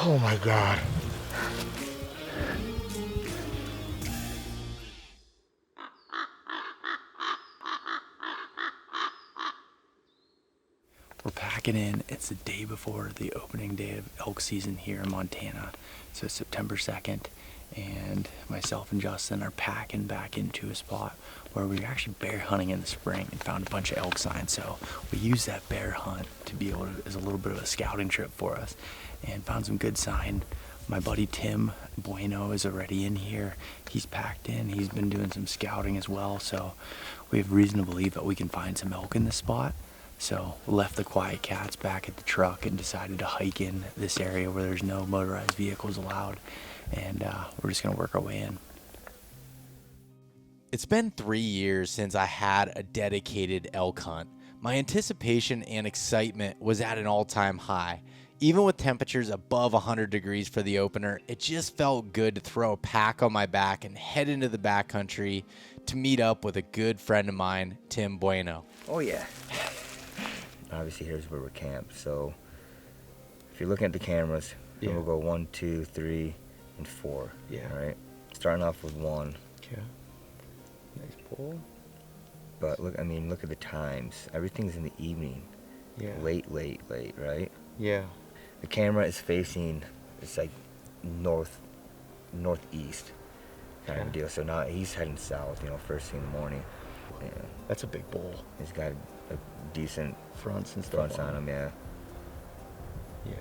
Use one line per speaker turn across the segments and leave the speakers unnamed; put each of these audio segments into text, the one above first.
Oh my God. We're packing in. It's the day before the opening day of elk season here in Montana. So it's September 2nd, and myself and Justin are packing back into a spot where we were actually bear hunting in the spring and found a bunch of elk signs. So we used that bear hunt to be able to, as a little bit of a scouting trip for us, and found some good sign. My buddy Tim Bueno is already in here. He's packed in. He's been doing some scouting as well. So we have reason to believe that we can find some elk in this spot. So we left the quiet cats back at the truck and decided to hike in this area where there's no motorized vehicles allowed. And we're just gonna work our way in.
It's been 3 years since I had a dedicated elk hunt. My anticipation and excitement was at an all-time high. Even with temperatures above 100 degrees for the opener, it just felt good to throw a pack on my back and head into the backcountry to meet up with a good friend of mine, Tim Bueno.
Oh yeah. Obviously here's where we're camped. So if you're looking at the cameras, then we'll go 1, 2, 3, and 4. Yeah. All right. Starting off with 1.
Okay. Nice pull.
But look, I mean, look at the times. Everything's in the evening.
Yeah.
Late, right?
Yeah.
The camera is facing, it's like northeast kind of deal. So now he's heading south, you know, first thing in the morning. Yeah.
That's a big bull.
He's got a decent
Fronts and stuff
on him, yeah.
Yeah.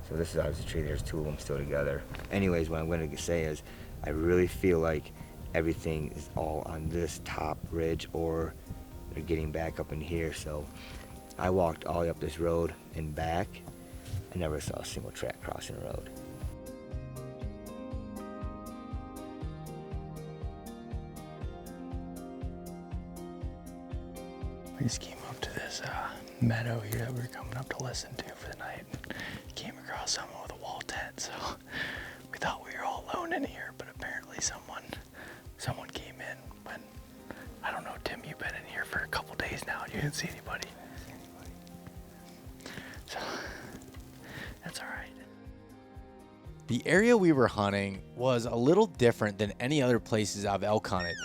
So this is obviously a tree. There's 2 of them still together. Anyways, what I'm going to say is I really feel like everything is all on this top ridge, or they're getting back up in here. So I walked all the way up this road and back. I never saw a single track crossing the road.
We just came up to this meadow here that we were coming up to listen to for the night. And came across someone with a wall tent, so we thought we were all alone in here, but apparently someone came in. But I don't know, Tim, you've been in here for a couple days now. You didn't see anybody. So that's all right.
The area we were hunting was a little different than any other places I've elk hunted.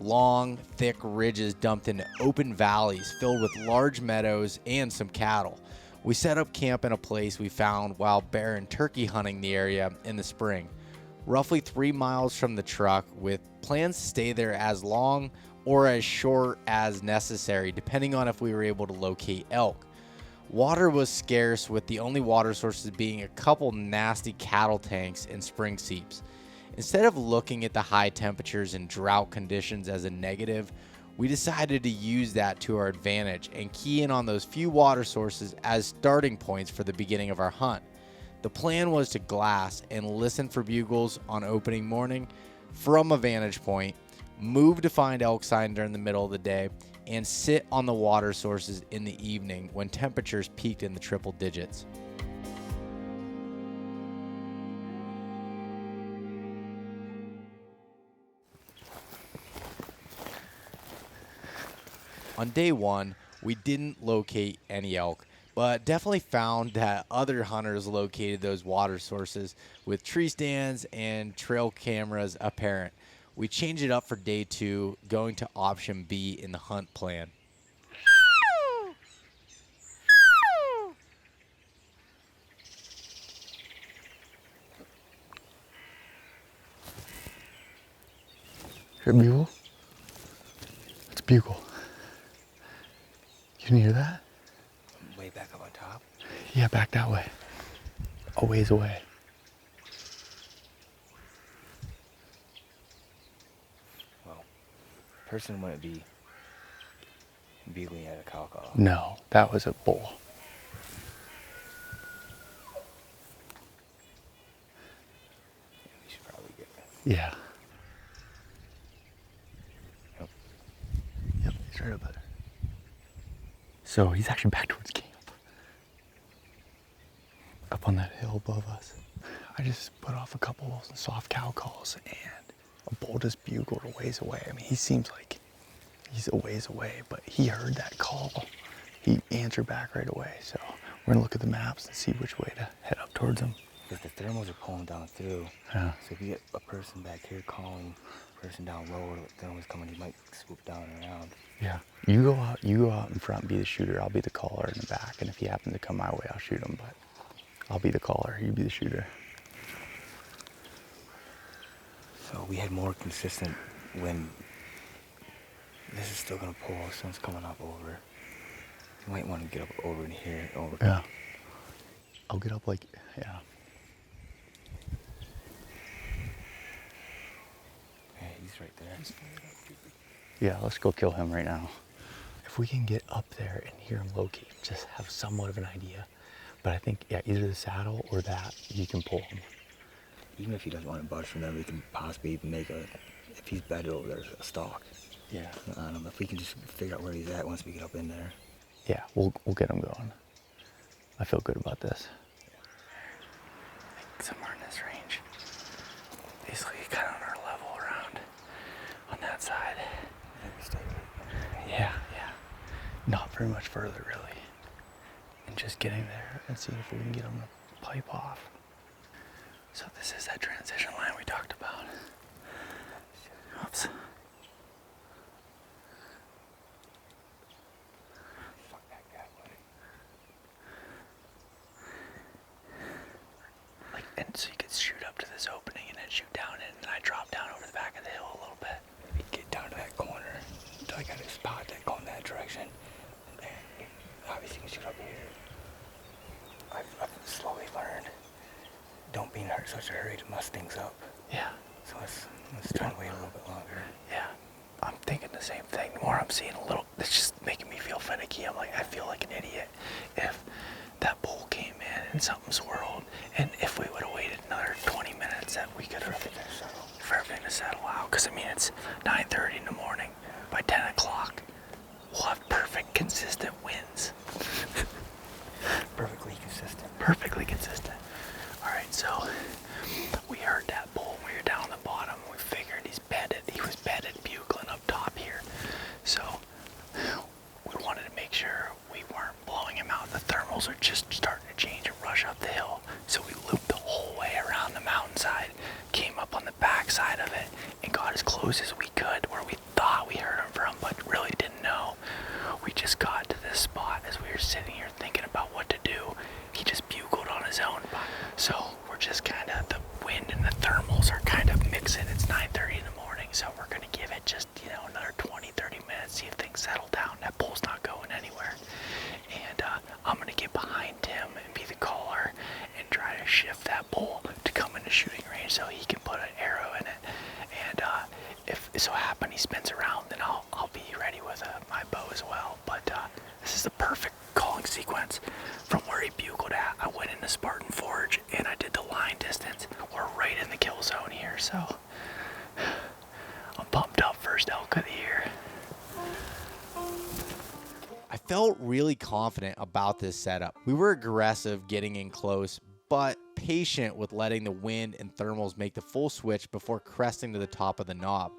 Long, thick ridges dumped into open valleys filled with large meadows and some cattle. We set up camp in a place we found while bear and turkey hunting the area in the spring, roughly 3 miles from the truck, with plans to stay there as long or as short as necessary, depending on if we were able to locate elk. Water was scarce, with the only water sources being a couple nasty cattle tanks and spring seeps. Instead of looking at the high temperatures and drought conditions as a negative, we decided to use that to our advantage and key in on those few water sources as starting points for the beginning of our hunt. The plan was to glass and listen for bugles on opening morning from a vantage point, move to find elk sign during the middle of the day, and sit on the water sources in the evening when temperatures peaked in the triple digits. On day 1, we didn't locate any elk, but definitely found that other hunters located those water sources with tree stands and trail cameras apparent. We changed it up for day 2, going to option B in the hunt plan.
Hear a bugle? It's a bugle. You can hear that?
Way back up on top.
Yeah, back that way. A ways away.
Well, person wouldn't be bugling at a cow call.
No, that was a bull.
We should probably get
Yeah.
Yep.
Yep, he's right up there. So he's actually back towards camp. Up on that hill above us. I just put off a couple soft cow calls and a bull just bugled a ways away. I mean, he seems like he's a ways away, but he heard that call. He answered back right away. So we're gonna look at the maps and see which way to head up towards him.
because the thermals are pulling down through.
Yeah.
So if you get a person back here calling, person down lower, the thermal's coming, he might swoop down and around.
Yeah. You go out in front, be the shooter. I'll be the caller in the back. And if he happens to come my way, I'll shoot him. But I'll be the caller. You be the shooter.
So we had more consistent wind. This is still gonna pull. Sun's coming up over. You might want to get up over in here. Over.
Yeah. I'll get up like, yeah.
Yeah, he's right there.
Yeah, let's go kill him right now. If we can get up there and hear him locate, just have somewhat of an idea. But I think, yeah, either the saddle or that, you can pull him.
Even if he doesn't want to budge from there, we can possibly even make if he's bedded over there, a stalk.
Yeah.
If we can just figure out where he's at once we get up in there.
Yeah, we'll get him going. I feel good about this. I think somewhere in this range. Basically kind of on our level around on that side. Yeah. Not very much further really. And just getting there and seeing if we can get him to pipe off. So this is that transition line we talked about. Oops. And so you could shoot up to this opening and then shoot down it, and then I drop down over the back of the hill a little bit.
Maybe get down to that corner until I got a spot that going that direction. And obviously you can shoot up here. I've slowly learned, don't be in such a hurry to muss things up.
Yeah.
So let's try to wait a little bit longer.
Yeah. I'm thinking the same thing. The more I'm seeing it's just making me feel finicky. I'm like, I feel like an idiot if that bull came in and something swirled, and if we would have waited another 20 minutes, that we could have for everything to settle out. Because I mean, it's 9:30 in the morning. By 10 o'clock, we'll have perfect, consistent winds.
Perfectly consistent.
Perfectly consistent. All right, so we heard that bull. We were down on the bottom. We figured he's bedded. He was bedded, bugling up top here. So we wanted to make sure we weren't blowing him out. The thermals are just starting to change and rush up the hill. So we looped the whole way around the mountainside, came up on the back side of it, and got as close as we could where we thought we heard him from, but really didn't know. We just got to this spot as we were sitting here thinking about what to do. He just bugled on his own. So we're just kind of, the wind and the thermals are kind of mixing. It's 9:30 in the morning, so we're going to give it just, another 20, 30 minutes, see if things settle down. That bull's not going anywhere. And I'm going to get behind Tim and be the caller and try to shift that bull to come into shooting range so he can put an arrow in it. And if it so happens he spins around, then I'll be ready with my bow as well. But this is the perfect calling sequence. From where he bugled at, I went into Spartan Forge and I did the line distance. We're right in the kill zone here, so I'm pumped up. First elk of the year.
I felt really confident about this setup. We were aggressive getting in close, but patient with letting the wind and thermals make the full switch before cresting to the top of the knob.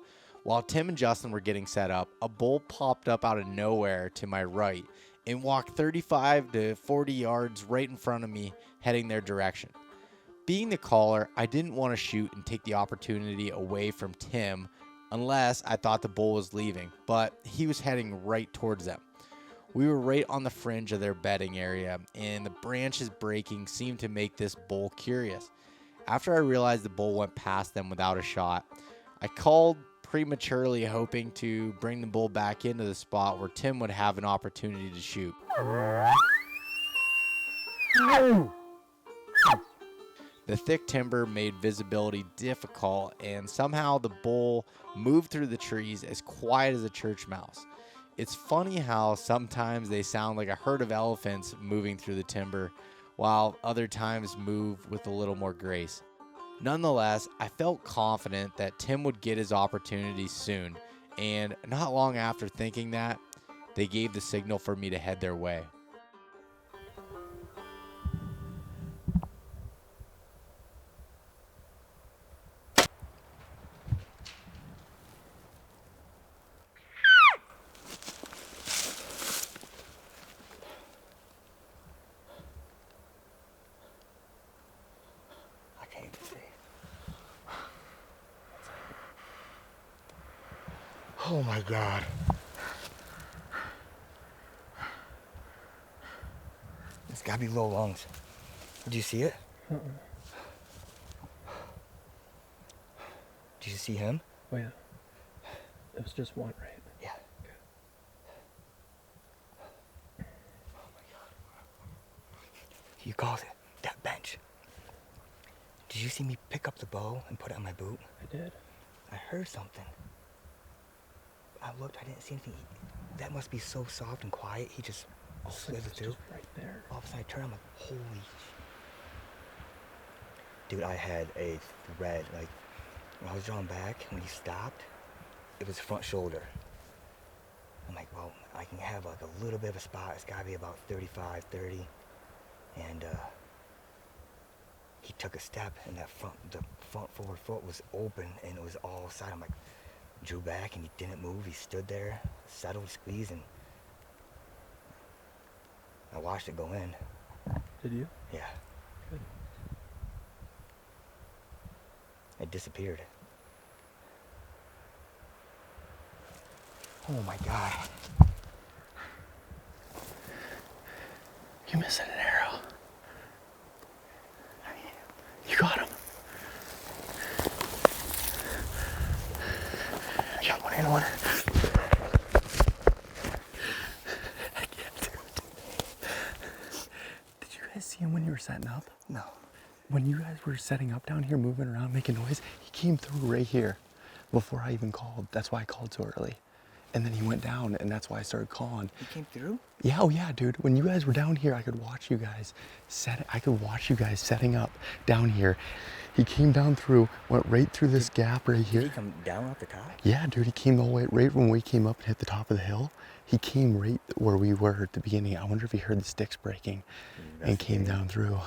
While Tim and Justin were getting set up, a bull popped up out of nowhere to my right and walked 35 to 40 yards right in front of me, heading their direction. Being the caller, I didn't want to shoot and take the opportunity away from Tim unless I thought the bull was leaving, but he was heading right towards them. We were right on the fringe of their bedding area, and the branches breaking seemed to make this bull curious. After I realized the bull went past them without a shot, I called prematurely, hoping to bring the bull back into the spot where Tim would have an opportunity to shoot. The thick timber made visibility difficult, and somehow the bull moved through the trees as quiet as a church mouse. It's funny how sometimes they sound like a herd of elephants moving through the timber, while other times move with a little more grace. Nonetheless, I felt confident that Tim would get his opportunity soon, and not long after thinking that, they gave the signal for me to head their way.
Oh my God. It's gotta be low lungs. Did you see it? Did you see him?
Oh yeah. It was just one, right?
Yeah. Oh my God. You called it. That bench. Did you see me pick up the bow and put it on my boot?
I did.
I heard something. I looked, I didn't see anything. That must be so soft and quiet. He just slithered through.
Just right there.
All of a sudden I turned, I'm like, holy. Dude, I had a thread, like, when I was drawing back, when he stopped, it was front shoulder. I'm like, well, I can have like a little bit of a spot. It's gotta be about 35, 30. And he took a step and the front forward foot was open and it was all side. I'm like, drew back and he didn't move. He stood there, settled, squeezed, and I watched it go in.
Did you?
Yeah.
Good.
It disappeared. Oh my God.
You missed an arrow. You got him. I got one and one. I can't do it. Did you guys see him when you were setting up?
No.
When you guys were setting up down here, moving around, making noise, he came through right here before I even called. That's why I called so early. And then he went down, and that's why I started calling.
He came through?
Yeah, oh yeah, dude. When you guys were down here, I could watch you guys setting up down here. He came down through, went right through this gap right here.
Did he come down off the top?
Yeah, dude, he came the whole way, right when we came up and hit the top of the hill. He came right where we were at the beginning. I wonder if he heard the sticks breaking and came down through.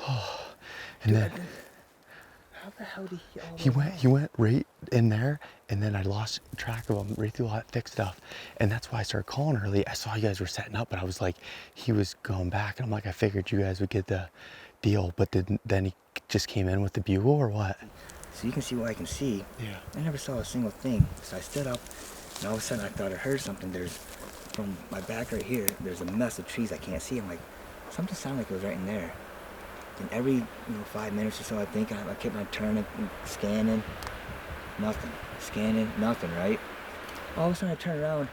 Oh, and then
How the hell did
he went right in there, and then I lost track of him right through all that thick stuff. And that's why I started calling early. I saw you guys were setting up, but I was like, he was going back, and I'm like, I figured you guys would get the deal, but then he just came in with the bugle or what?
So you can see what I can see.
Yeah.
I never saw a single thing. So I stood up, and all of a sudden I thought I heard something. There's, from my back right here, there's a mess of trees I can't see. I'm like, something sounded like it was right in there. And every 5 minutes or so, I think I kept on turning and scanning, nothing. Scanning, nothing, right? All of a sudden I turn around,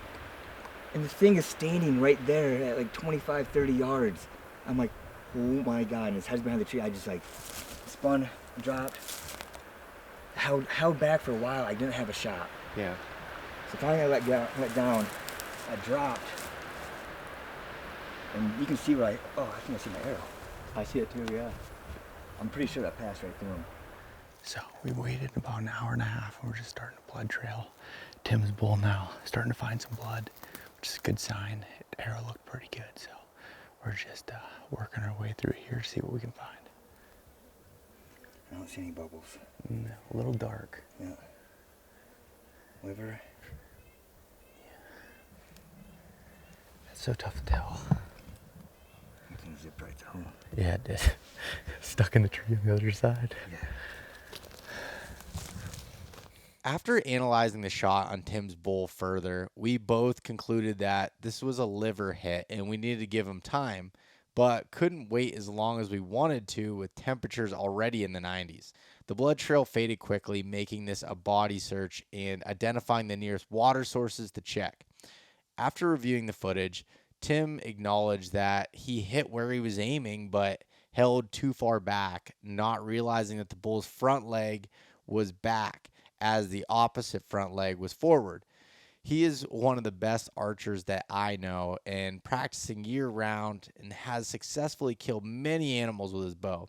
and the thing is standing right there at like 25, 30 yards. I'm like, oh my God, and his head's behind the tree. I just like spun, dropped, held back for a while. I didn't have a shot.
Yeah.
So finally I let down, I dropped, and you can see where I think I see my arrow.
I see it too, yeah.
I'm pretty sure that passed right through him.
So we waited about an hour and a half, and we're just starting a blood trail. Tim's bull now starting to find some blood, which is a good sign. The arrow looked pretty good, so we're just working our way through here to see what we can find.
I don't see any bubbles.
No, a little dark.
Yeah. Liver.
It's so tough to tell.
Everything zipped right through.
Yeah, it did. Stuck in the tree on the other side.
Yeah.
After analyzing the shot on Tim's bull further, we both concluded that this was a liver hit and we needed to give him time, but couldn't wait as long as we wanted to with temperatures already in the 90s. The blood trail faded quickly, making this a body search and identifying the nearest water sources to check. After reviewing the footage, Tim acknowledged that he hit where he was aiming but held too far back, not realizing that the bull's front leg was back as the opposite front leg was forward. He is one of the best archers that I know and practicing year-round and has successfully killed many animals with his bow.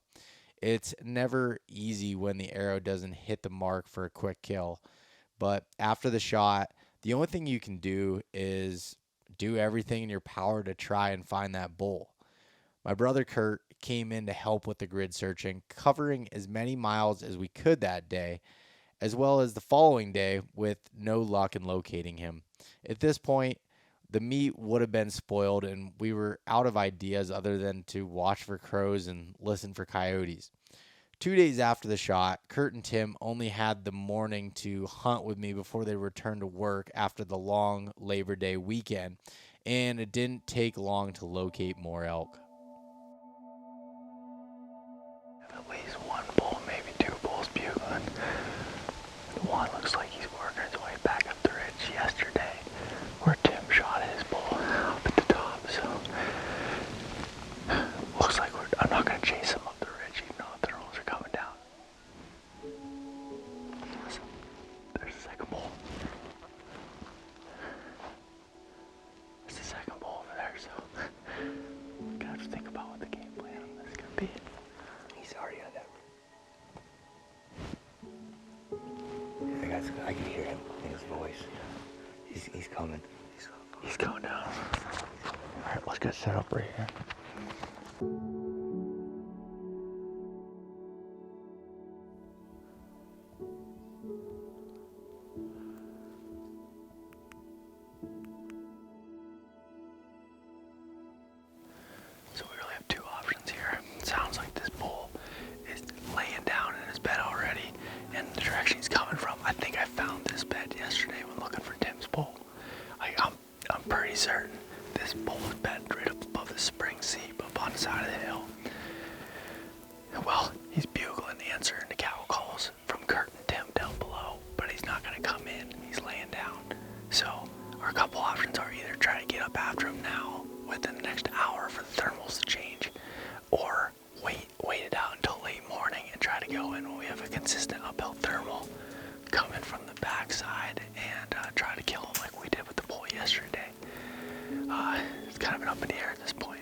It's never easy when the arrow doesn't hit the mark for a quick kill, but after the shot, the only thing you can do is do everything in your power to try and find that bull. My brother Kurt came in to help with the grid searching, covering as many miles as we could that day, as well as the following day with no luck in locating him. At this point, the meat would have been spoiled and we were out of ideas other than to watch for crows and listen for coyotes. 2 days after the shot, Kurt and Tim only had the morning to hunt with me before they returned to work after the long Labor Day weekend, and it didn't take long to locate more elk.
At least one bull, maybe two bulls bugling. One looks like he's working his way back up the ridge yesterday, where Tim shot his bull up at the top. So looks like I'm not going to chase him up the ridge, even though the thermals are coming down. There's the second bull. There's the second bull over there. So I'm gonna have to think about what the game plan on this is gonna be.
He's already on that. I can hear him in his voice. He's coming.
He's going down. All right, let's get set up right here. So we really have two options here. It sounds like this bull is laying down in his bed already, and the direction he's coming from. I think I found this bed yesterday when looking for Tim's bull. I'm pretty certain this bull is bedded right up above the spring seep up on the side of the hill. Well, he's bugling, answering the cattle calls from Kurt and Tim down below, but he's not going to come in. He's laying down. So our couple options are either try to get up after him now within the next hour for the thermals to change, or wait it out until late morning and try to go in when we have a consistent uphill thermal coming from the backside and try to kill him like we did with the bull yesterday. It's kind of an up in the air at this point.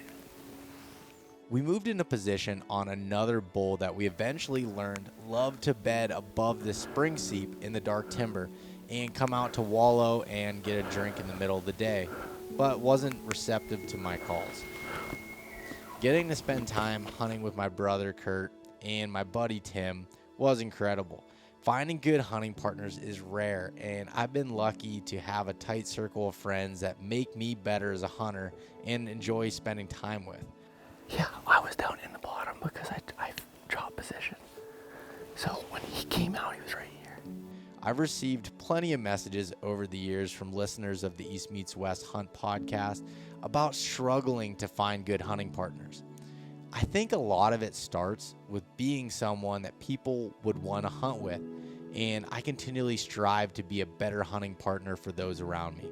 We moved into position on another bull that we eventually learned loved to bed above the spring seep in the dark timber and come out to wallow and get a drink in the middle of the day, but wasn't receptive to my calls. Getting to spend time hunting with my brother Kurt and my buddy Tim was incredible. Finding good hunting partners is rare, and I've been lucky to have a tight circle of friends that make me better as a hunter and enjoy spending time with.
Yeah, I was down in the bottom because I dropped position. So when he came out, he was right here.
I've received plenty of messages over the years from listeners of the East Meets West Hunt podcast about struggling to find good hunting partners. I think a lot of it starts with being someone that people would want to hunt with, and I continually strive to be a better hunting partner for those around me.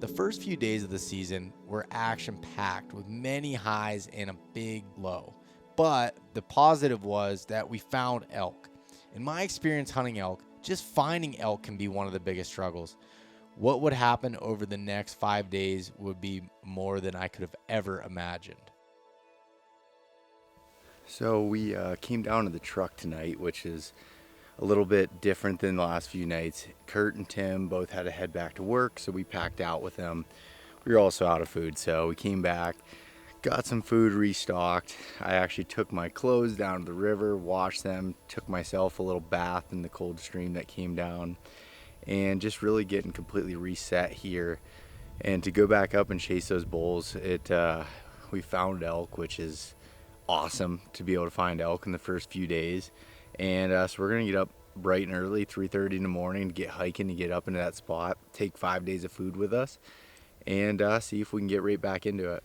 The first few days of the season were action-packed with many highs and a big low, but the positive was that we found elk. In my experience hunting elk, just finding elk can be one of the biggest struggles. What would happen over the next 5 days would be more than I could have ever imagined.
So we came down to the truck tonight, which is a little bit different than the last few nights. Kurt and Tim both had to head back to work, so we packed out with them. We were also out of food, so we came back, got some food restocked. I actually took my clothes down to the river, washed them, took myself a little bath in the cold stream that came down, and just really getting completely reset here. And to go back up and chase those bulls, we found elk, which is awesome to be able to find elk in the first few days. And so we're gonna get up bright and early, 3:30 in the morning, to get hiking, to get up into that spot, take 5 days of food with us, and see if we can get right back into it.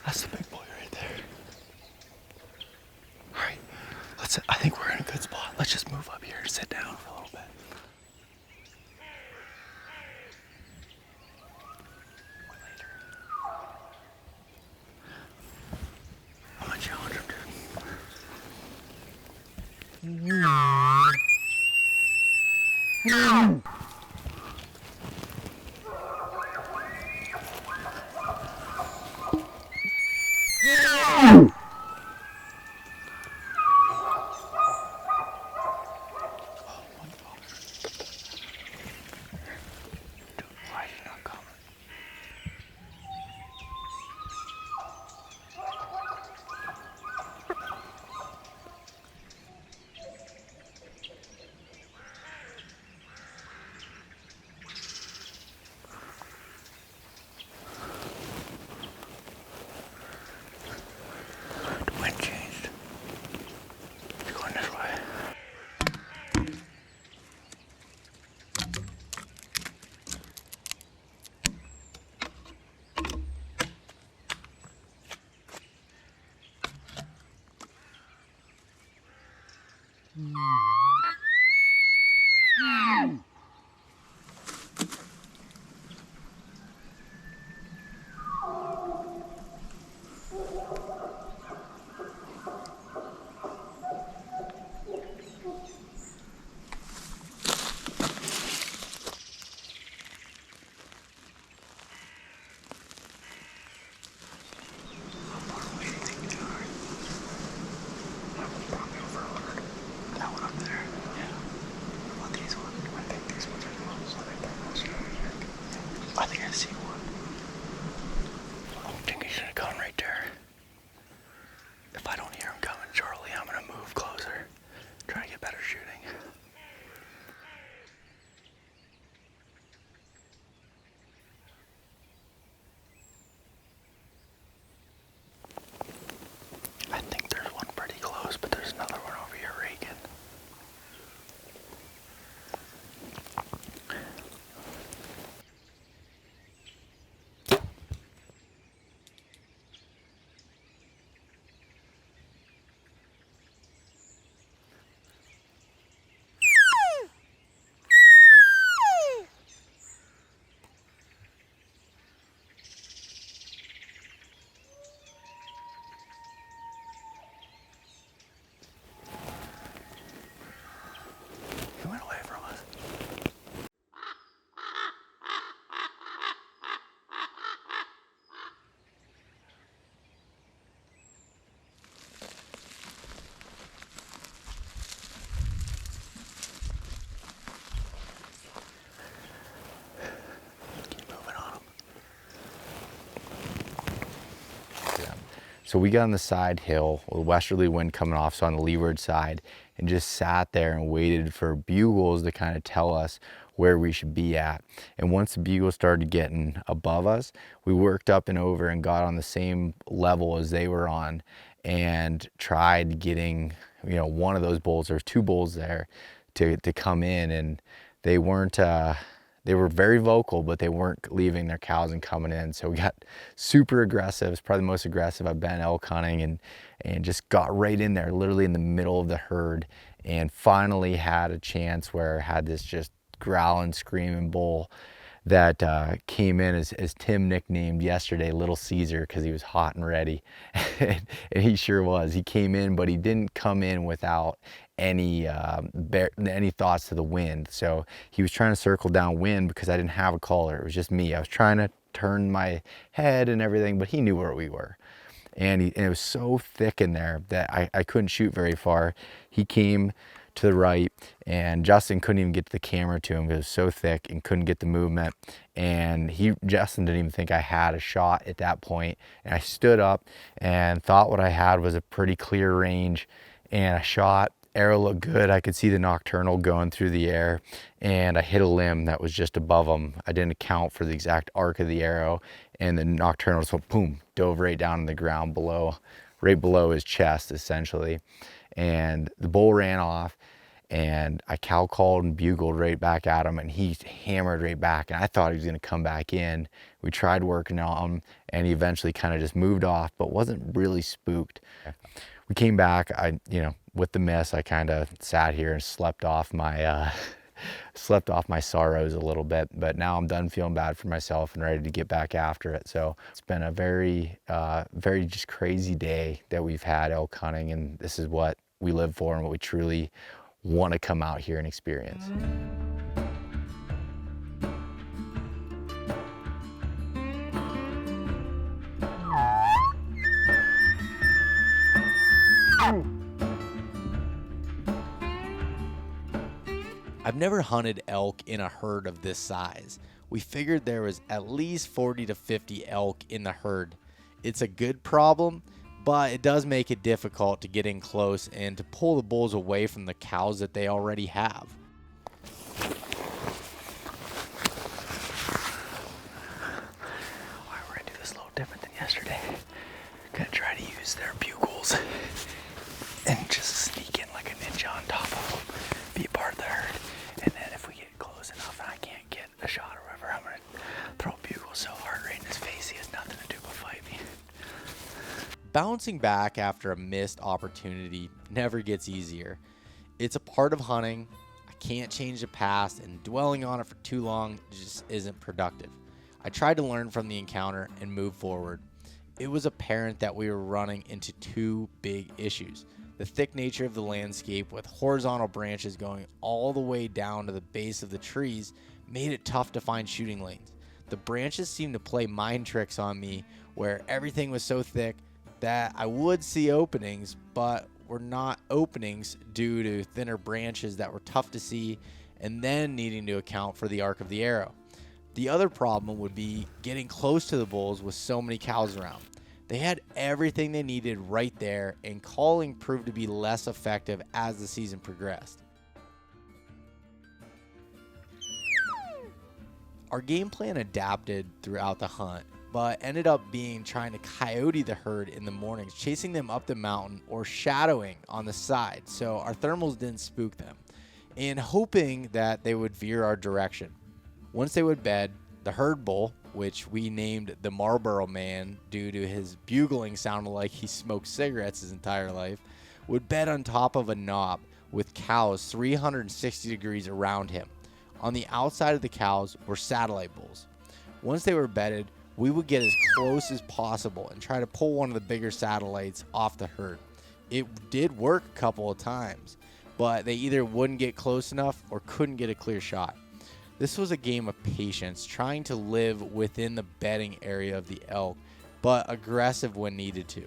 That's the big boy right there. All right, I think we're in a good spot. Let's just move up here and sit down for a little bit. I'm gonna challenge him, dude. I think I see one. I think he's gonna come right there. If I don't hear him coming shortly, I'm gonna move closer, try to get better shooting. I think there's one pretty close, but there's another one over here raking. He went away from us. Keep moving on him.
So we got on the side hill with westerly wind coming off, so on the leeward side, and just sat there and waited for bugles to kind of tell us where we should be at. And once the bugles started getting above us, we worked up and over and got on the same level as they were on and tried getting, you know, one of those bulls, there's two bulls there, to come in, and they weren't, they were very vocal, but they weren't leaving their cows and coming in. So we got super aggressive. It's probably the most aggressive I've been elk hunting, and just got right in there, literally in the middle of the herd, and finally had a chance where I had this just growling, screaming bull that came in, as Tim nicknamed yesterday, Little Caesar, because he was hot and ready. And he sure was. He came in, but he didn't come in without any thoughts to the wind. So he was trying to circle downwind because I didn't have a caller. It was just me. I was trying to turn my head and everything, but he knew where we were. And it was so thick in there that I couldn't shoot very far. He came to the right, and Justin couldn't even get the camera to him because it was so thick and couldn't get the movement. And Justin didn't even think I had a shot at that point. And I stood up and thought what I had was a pretty clear range, and I shot. Arrow looked good. I could see the nocturnal going through the air, and I hit a limb that was just above him. I didn't account for the exact arc of the arrow, and the nocturnal just went boom, dove right down on the ground below, right below his chest essentially. And the bull ran off, and I cow called and bugled right back at him, and he hammered right back, and I thought he was gonna come back in. We tried working on him, and he eventually kind of just moved off, but wasn't really spooked. We came back, with the miss, I kind of sat here and slept off my sorrows a little bit, but now I'm done feeling bad for myself and ready to get back after it. So it's been a very, very just crazy day that we've had elk hunting, and this is what we live for and what we truly want to come out here and experience. I've never hunted elk in a herd of this size. We figured there was at least 40 to 50 elk in the herd. It's a good problem, but it does make it difficult to get in close and to pull the bulls away from the cows that they already have.
Alright, we're gonna do this a little different than yesterday. Gonna try to use their bugles and just sneak in like a ninja on top of them, be a part of the herd, and then if we get close enough and I can't get a shot or whatever, I'm gonna throw a bugle so hard right in his face he has nothing to do but fight me.
Bouncing back after a missed opportunity never gets easier. It's a part of hunting. I can't change the past, and dwelling on it for too long just isn't productive. I tried to learn from the encounter and move forward. It was apparent that we were running into two big issues. The thick nature of the landscape, with horizontal branches going all the way down to the base of the trees, made it tough to find shooting lanes. The branches seemed to play mind tricks on me, where everything was so thick that I would see openings, but were not openings due to thinner branches that were tough to see, and then needing to account for the arc of the arrow. The other problem would be getting close to the bulls with so many cows around. They had everything they needed right there, and calling proved to be less effective as the season progressed. Our game plan adapted throughout the hunt, but ended up being trying to coyote the herd in the mornings, chasing them up the mountain or shadowing on the side so our thermals didn't spook them, and hoping that they would veer our direction. Once they would bed, the herd bull, which we named the Marlboro Man due to his bugling sounding like he smoked cigarettes his entire life, would bed on top of a knob with cows 360 degrees around him. On the outside of the cows were satellite bulls. Once they were bedded, we would get as close as possible and try to pull one of the bigger satellites off the herd. It did work a couple of times, but they either wouldn't get close enough or couldn't get a clear shot. This was a game of patience, trying to live within the bedding area of the elk, but aggressive when needed to.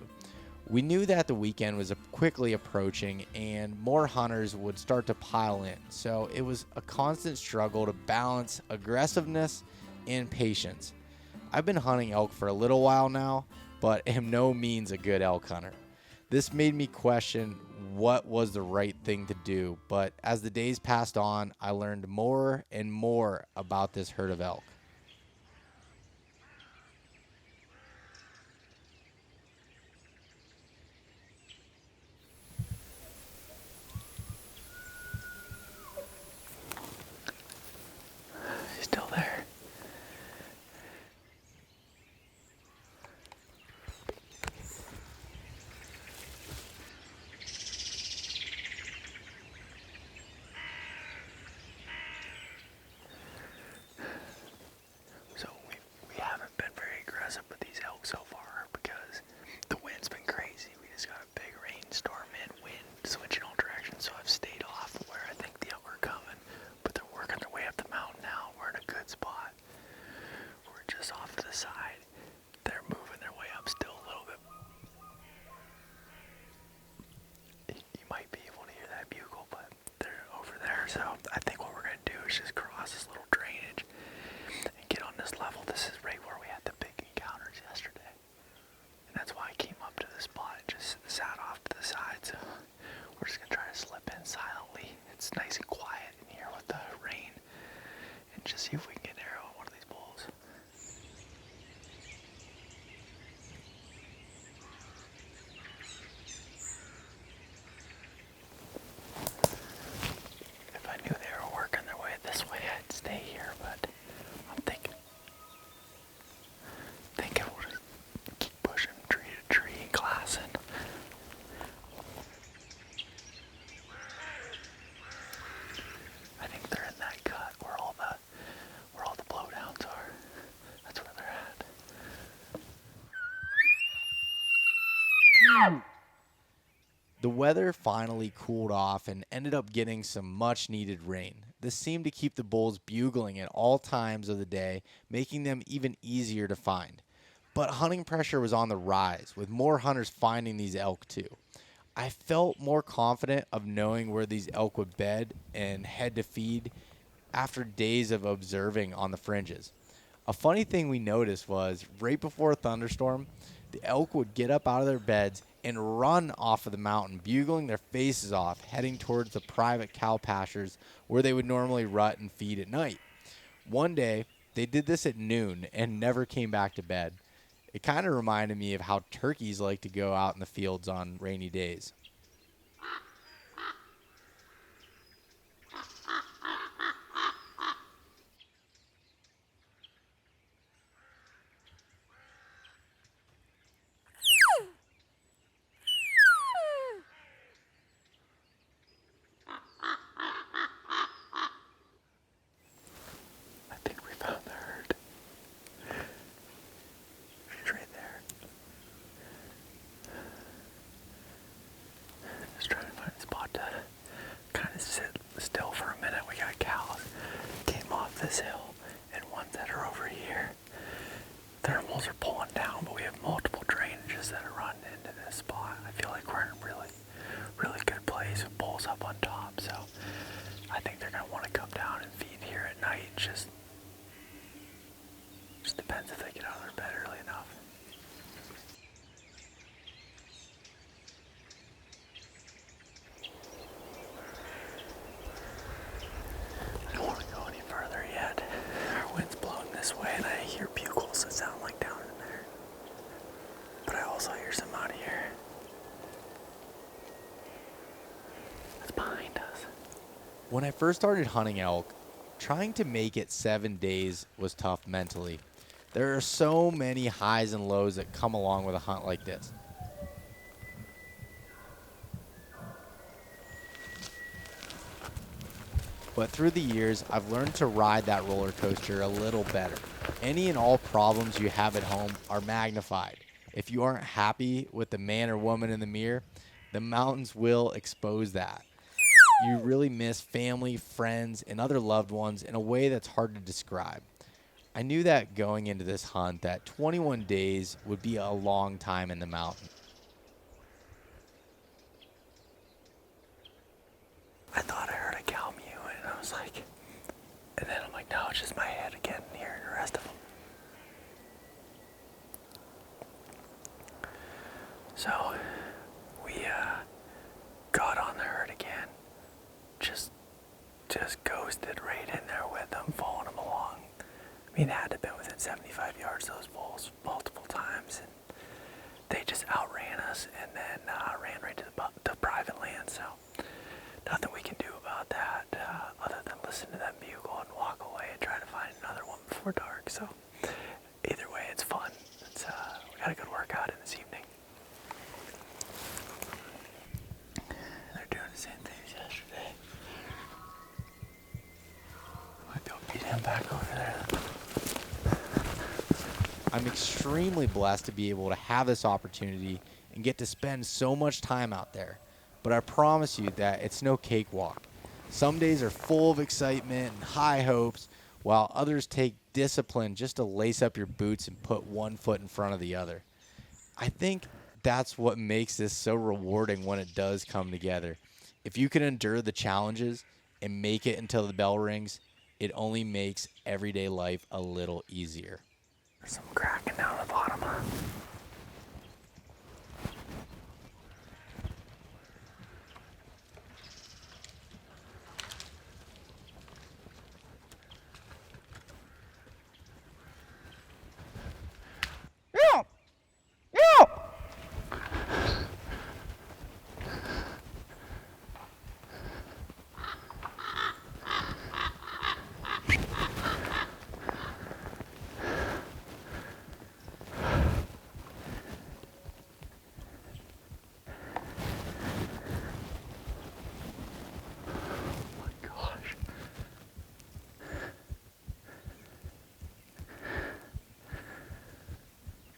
We knew that the weekend was quickly approaching and more hunters would start to pile in, so it was a constant struggle to balance aggressiveness and patience. I've been hunting elk for a little while now, but am no means a good elk hunter. This made me question what was the right thing to do, but as the days passed on, I learned more and more about this herd of elk.
He's still there. So we haven't been very aggressive with these elk so far because the wind's been crazy. We just got a big rainstorm and wind switching all directions, so I've stayed off where I think the elk are coming, but they're working their way up the mountain now. We're in a good spot. We're just off to the side. They're moving their way up still a little bit. You might be able to hear that bugle, but they're over there. So I think what we're going to do is just cross this little drainage and get on this level. This is right where we had the big encounters yesterday. And that's why I came up to this spot and just sat off to the side. So we're just going to try to slip in silently. It's nice and quiet in here with the rain. And just see if we can get an arrow on one of these bulls. If I knew they were working their way this way, I'd stay here, but I'm thinking we'll just keep pushing tree to tree and glassing. I think they're in that cut where all the blowdowns are. That's where they're at.
The weather finally cooled off and ended up getting some much needed rain. This seemed to keep the bulls bugling at all times of the day, making them even easier to find. But hunting pressure was on the rise, with more hunters finding these elk too. I felt more confident of knowing where these elk would bed and head to feed after days of observing on the fringes. A funny thing we noticed was right before a thunderstorm, the elk would get up out of their beds and run off of the mountain, bugling their faces off, heading towards the private cow pastures where they would normally rut and feed at night. One day, they did this at noon and never came back to bed. It kind of reminded me of how turkeys like to go out in the fields on rainy days.
kind of sit still for a minute. We got cows came off this hill and ones that are over here. Thermals are pulling down, but we have multiple drainages that are running into this spot. I feel like we're in a really, really good place with bulls up on top. So I think they're going to want to come down and feed here at night. Just depends if they get out of their bed early enough. I don't want to go any further yet. Our wind's blowing this way and I hear bugles that sound like down in there. But I also hear some out here. That's behind us.
When I first started hunting elk, trying to make it 7 days was tough mentally. There are so many highs and lows that come along with a hunt like this. But through the years, I've learned to ride that roller coaster a little better. Any and all problems you have at home are magnified. If you aren't happy with the man or woman in the mirror, the mountains will expose that. You really miss family, friends, and other loved ones in a way that's hard to describe. I knew that going into this hunt that 21 days would be a long time in the mountain.
I thought I heard a cow mew and I was like, and then I'm like, no, it's just my head again hearing the rest of them. So we got on the herd again, just ghosted right in there with them, following them along. I mean, it had to have been within 75 yards of those bulls multiple times, and they just outran us and then ran right to the private land. So nothing we can do about that other than listen to them bugle and walk away and try to find another one before dark. So either way, it's fun. We got a good workout in this evening. They're doing the same thing as yesterday. Might be able to beat him back over there.
I'm extremely blessed to be able to have this opportunity and get to spend so much time out there. But I promise you that it's no cakewalk. Some days are full of excitement and high hopes, while others take discipline just to lace up your boots and put one foot in front of the other. I think that's what makes this so rewarding when it does come together. If you can endure the challenges and make it until the bell rings, it only makes everyday life a little easier.
There's some cracking down the bottom.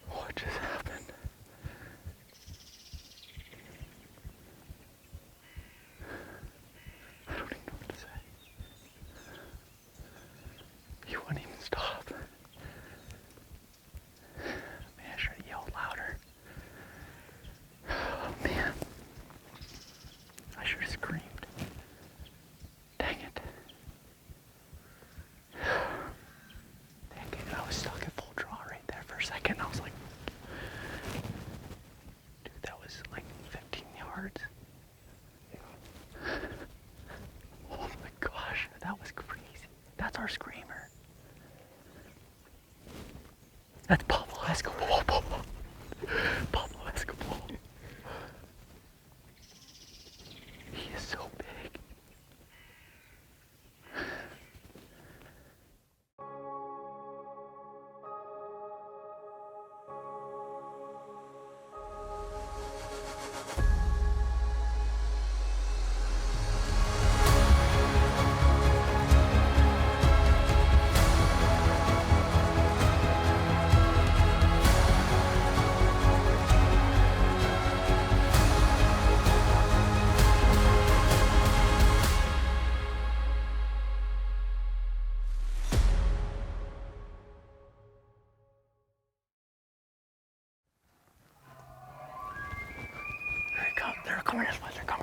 What just happened? I don't even know what to say. He wouldn't even stop. Man, I should have yelled louder. Oh, man. I should have screamed. Dang it. Dang it. I was stuck at full draw right there for a second. I was like, dude, that was like 15 yards. Oh my gosh, that was crazy. That's our screamer. That's Pablo Escobar. Pablo Escobar. He is so big. coming this way. They're coming.